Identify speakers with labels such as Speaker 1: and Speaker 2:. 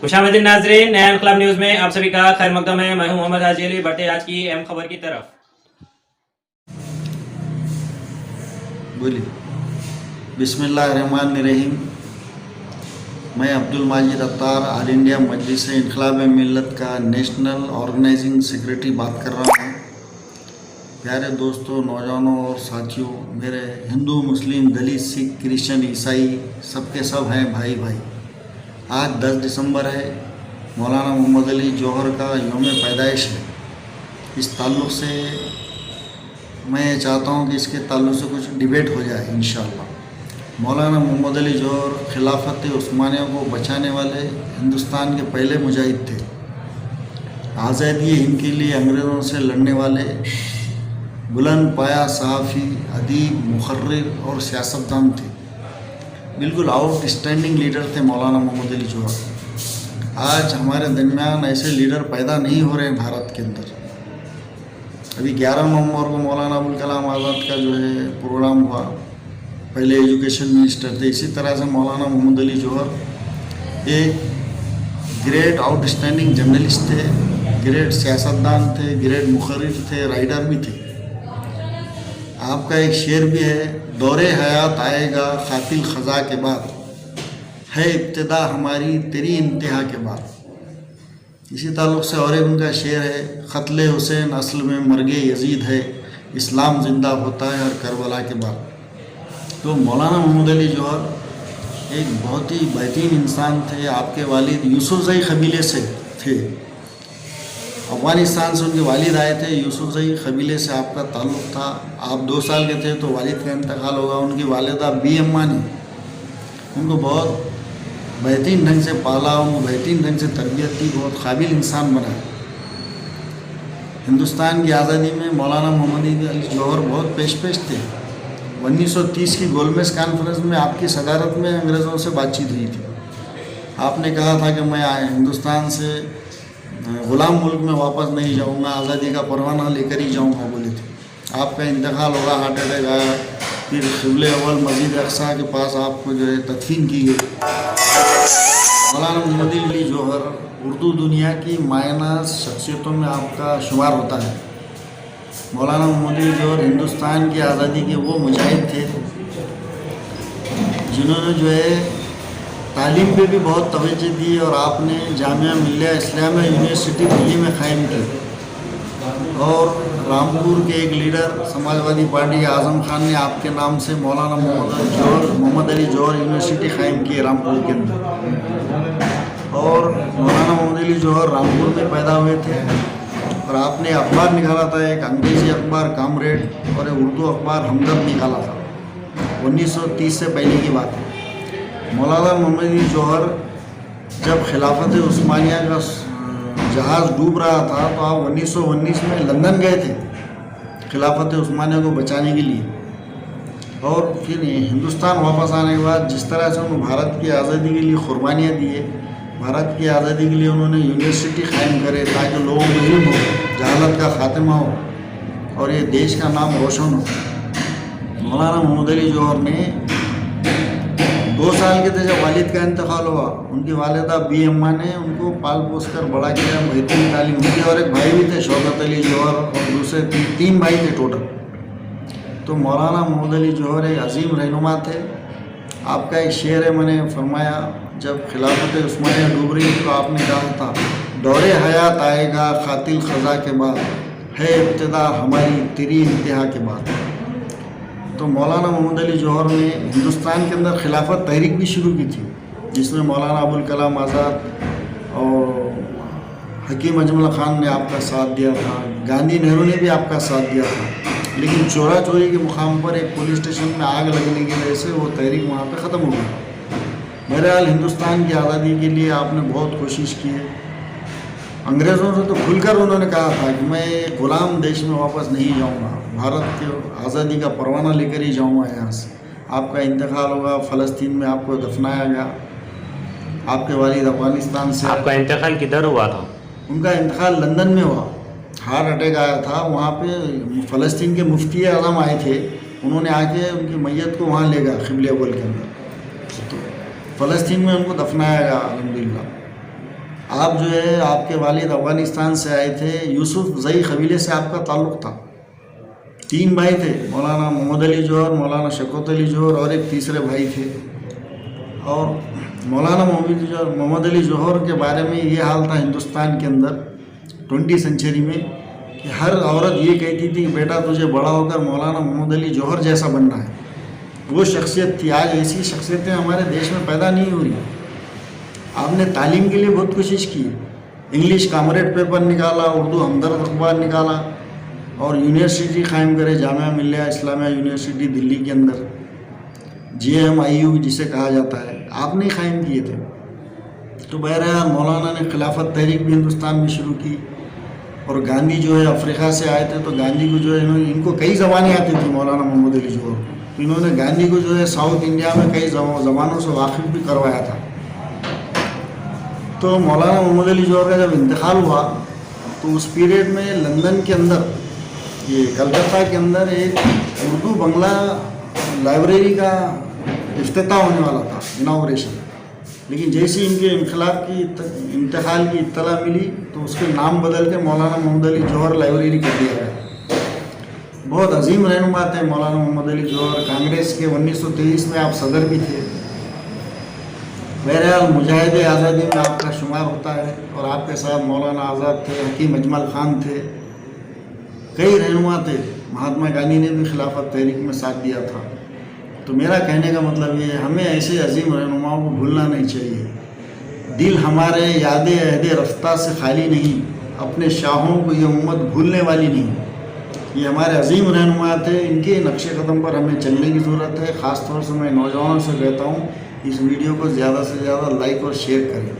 Speaker 1: खुशामदीन नाजरीन, नया इनकलाब न्यूज़ में आप सभी का खैर मकदम है। मैं हूं मोहम्मद हाजी अली। बढ़ते आज की अहम खबर की तरफ।
Speaker 2: बोलिए। बिस्मिल्लाहिर्रहमानिर्रहीम। मैं अब्दुल माजिद अत्तार ऑल इंडिया मजलिस इनकलाब मिल्लत का नेशनल ऑर्गेनाइजिंग सेक्रेटरी बात कर रहा हूँ। प्यारे दोस्तों, नौजवानों और साथियों, मेरे हिंदू, मुस्लिम, दलित, सिख, क्रिश्चियन, ईसाई सबके सब हैं भाई भाई। आज 10 दिसंबर है, मौलाना मोहम्मद अली जौहर का यौम पैदाइश है। इस ताल्लुक़ से मैं चाहता हूँ कि इसके ताल्लुक़ से कुछ डिबेट हो जाए इंशाअल्लाह। मौलाना मोहम्मद अली जौहर खिलाफत उस्मानिया को बचाने वाले हिंदुस्तान के पहले मुजाहिद थे। आज़ादी हिंद के लिए अंग्रेज़ों से लड़ने वाले बुलंद पाया सहाफ़ी, अदीब, मुखर्रिर और सियासतदान थे। बिल्कुल आउटस्टैंडिंग लीडर थे मौलाना मोहम्मद अली जौहर। आज हमारे दरमियान ऐसे लीडर पैदा नहीं हो रहे हैं भारत के अंदर। अभी 11 नवंबर को मौलाना अबुल कलाम आज़ाद का जो है प्रोग्राम हुआ। पहले एजुकेशन मिनिस्टर थे। इसी तरह से मौलाना मोहम्मद अली जौहर एक ग्रेट आउटस्टैंडिंग जर्नलिस्ट थे, ग्रेट सियासतदान थे, ग्रेट मुखर्रिर थे, राइटर भी थे। आपका एक शेर भी है, दौरे हयात आएगा खातिल ख़ज़ा के बाद, है इब्तिदा हमारी तेरी इंतहा के बाद। इसी ताल्लुक़ से और एक उनका शेर है, क़त्ल हुसैन असल में मर्गे यजीद है, इस्लाम ज़िंदा होता है हर करबला के बाद। तो मौलाना मोहम्मद अली जौहर एक बहुत ही बेहतरीन इंसान थे। आपके वालिद यूसुफ़ज़ई कबीले से थे। अफ़गानिस्तान से उनके वालिद आए थे। यूसुफ़ज़ई कबीले से आपका ताल्लुक़ था। आप 2 साल के थे तो वालिद का इंतकाल होगा। उनकी वालिदा बी अम्मा ने उनको बहुत बेहतरीन ढंग से पाला, उनको बेहतरीन ढंग से तरबियत दी, बहुत काबिल इंसान बनाया। हिंदुस्तान की आज़ादी में मौलाना मोहम्मद अली जौहर बहुत पेश थे। 1930 की गोलमेज कॉन्फ्रेंस में आपकी सदारत में अंग्रेज़ों से बातचीत हुई थी। आपने कहा था कि मैं हिंदुस्तान से ग़ुलाम मुल्क में वापस नहीं जाऊंगा, आज़ादी का परवाना लेकर ही जाऊंगा बोले थे। आपका इंतकाल होगा, हार्ट अटैक आया। फिर क़िबले अव्वल मस्जिद अक़सा के पास आपको जो है तदफीन की गई। मौलाना मोहम्मद अली जौहर उर्दू दुनिया की मायनाज़ शख्सियतों में आपका शुमार होता है। मौलाना मोहम्मद अली जौहर हिंदुस्तान की आज़ादी के वो मुजाहिद थे जिन्होंने जो है तालीम पे भी बहुत तवज्जो दी। और आपने जामिया मिल्लिया इस्लामिया यूनिवर्सिटी दिल्ली में क़ायम की। और रामपुर के एक लीडर समाजवादी पार्टी के आज़म खान ने आपके नाम से मौलाना मोहम्मद अली जौहर यूनिवर्सिटी क़ायम की है रामपुर के अंदर। और मौलाना मोहम्मद अली जौहर रामपुर में पैदा हुए थे। और आपने अखबार निकाला था, एक अंग्रेज़ी अखबार कामरेड और एक उर्दू अखबार हमदर्द निकाला था। 1930 से पहले की बात है। मौलाना मोहम्मद अली जौहर जब खिलाफत उस्मानिया का जहाज़ डूब रहा था तो आप 1919 में लंदन गए थे खिलाफत उस्मानिया को बचाने के लिए। और फिर हिंदुस्तान वापस आने के बाद जिस तरह से उन्होंने भारत की आज़ादी के लिए कुर्बानियाँ दिए, भारत की आज़ादी के लिए उन्होंने यूनिवर्सिटी क़ायम करे ताकि लोगों को इल्म हो, जहालत का ख़ात्मा हो और ये देश का नाम रोशन हो। मौलाना मोहम्मद अली जौहर ने 2 साल के थे जब वालिद का इंतकाल हुआ। उनकी वालिदा बी अम्मा ने उनको पाल पोस कर बड़ा किया, बेहतरीन तालीम दी। और एक भाई भी थे शौकत अली जौहर, और दूसरे 3 भाई थे टोटल। तो मौलाना मोहम्मद अली जौहर एक अजीम रहनुमा थे। आपका एक शेर है, मैंने फरमाया जब खिलाफत उस्मानिया डूब रही तो आपने कहा था, दौरे हयात आएगा खातिल ख़ज़ा के बाद, है इब्तिदा हमारी तेरी इंतहा के बाद। तो मौलाना मोहम्मद अली जौहर ने हिंदुस्तान के अंदर खिलाफत तहरीक भी शुरू की थी, जिसमें मौलाना अबुल कलाम आज़ाद और हकीम अजमल ख़ान ने आपका साथ दिया था। गांधी नेहरू ने भी आपका साथ दिया था। लेकिन चोरा चोरी के मुकाम पर एक पुलिस स्टेशन में आग लगने की वजह से वो तहरीक वहाँ पे ख़त्म हो गई। बहरहाल हिंदुस्तान की आज़ादी के लिए आपने बहुत कोशिश की है। अंग्रेज़ों से तो खुलकर उन्होंने कहा था कि मैं ग़ुलाम देश में वापस नहीं जाऊंगा, भारत के आज़ादी का परवाना लेकर ही जाऊंगा यहाँ से। आपका इंतकाल होगा, फ़लस्तीन में आपको दफनाया गया। आपके वालिद अफ़गानिस्तान से।
Speaker 1: आपका इंतकाल किधर हुआ था?
Speaker 2: उनका इंतकाल लंदन में हुआ। हार्ट अटैक आया था। वहाँ पे फ़लस्तीन के मुफ्ती आज़म आए थे, उन्होंने आके उनकी मैयत को वहाँ ले गया क़िबले अव्वल के अंदर। तो फ़लस्तीन में उनको दफनाया गया अल्हम्दुलिल्लाह। آپ جو ہے آپ کے والد افغانستان سے آئے تھے، یوسف زئی قبیلے سے آپ کا تعلق تھا، 3 بھائی تھے، مولانا محمد علی جوہر، مولانا شوکت علی جوہر اور ایک تیسرے بھائی تھے. اور مولانا محمد علی جوہر کے بارے میں یہ حال تھا ہندوستان کے اندر 20 سنچری میں کہ ہر عورت یہ کہتی تھی کہ بیٹا تجھے بڑا ہو کر مولانا محمد علی جوہر جیسا بننا ہے. وہ شخصیت تھی. آج ایسی شخصیتیں ہمارے دیش میں پیدا نہیں ہو رہی. آپ نے تعلیم کے لیے بہت کوشش کی، انگلش کامریڈ پیپر نکالا، اردو ہمدرد اخبار نکالا اور یونیورسٹی قائم کرے، جامعہ ملیہ اسلامیہ یونیورسٹی دلی کے اندر، JMIU جسے کہا جاتا ہے، آپ نے قائم کیے تھے. تو بہرحال مولانا نے خلافت تحریک بھی ہندوستان میں شروع کی. اور گاندھی جو ہے افریقہ سے آئے تھے، تو گاندھی کو جو ہے ان کو کئی زبانیں آتی تھیں مولانا محمد علی جوہر. تو انہوں نے گاندھی کو جو ہے ساؤتھ انڈیا میں کئی زبانوں سے واقف بھی کروایا تھا. تو مولانا محمد علی جوہر کا جب انتقال ہوا تو اس پیریڈ میں لندن کے اندر، یہ کلکتہ کے اندر ایک اردو بنگلہ لائبریری کا افتتاح ہونے والا تھا، اناگوریشن. لیکن جیسی ان کے انتقال کی اطلاع ملی تو اس کے نام بدل کے مولانا محمد علی جوہر لائبریری کر دیا گیا. بہت عظیم رہنما تھے مولانا محمد علی جوہر. کانگریس کے 1923 میں آپ صدر بھی تھے. بہرحال مجاہد آزادی میں آپ کا شمار ہوتا ہے. اور آپ کے ساتھ مولانا آزاد تھے، حکیم اجمل خان تھے، کئی رہنما تھے. مہاتما گاندھی نے بھی خلافت تحریک میں ساتھ دیا تھا. تو میرا کہنے کا مطلب یہ ہے، ہمیں ایسے عظیم رہنماؤں کو بھولنا نہیں چاہیے. دل ہمارے یاد عہد رفتہ سے خالی نہیں، اپنے شاہوں کو یہ امت بھولنے والی نہیں. یہ ہمارے عظیم رہنما تھے، ان کے نقش قدم پر ہمیں چلنے کی ضرورت ہے. خاص طور سے میں نوجوانوں سے کہتا ہوں اس ویڈیو کو زیادہ سے زیادہ لائک اور شیئر کریں.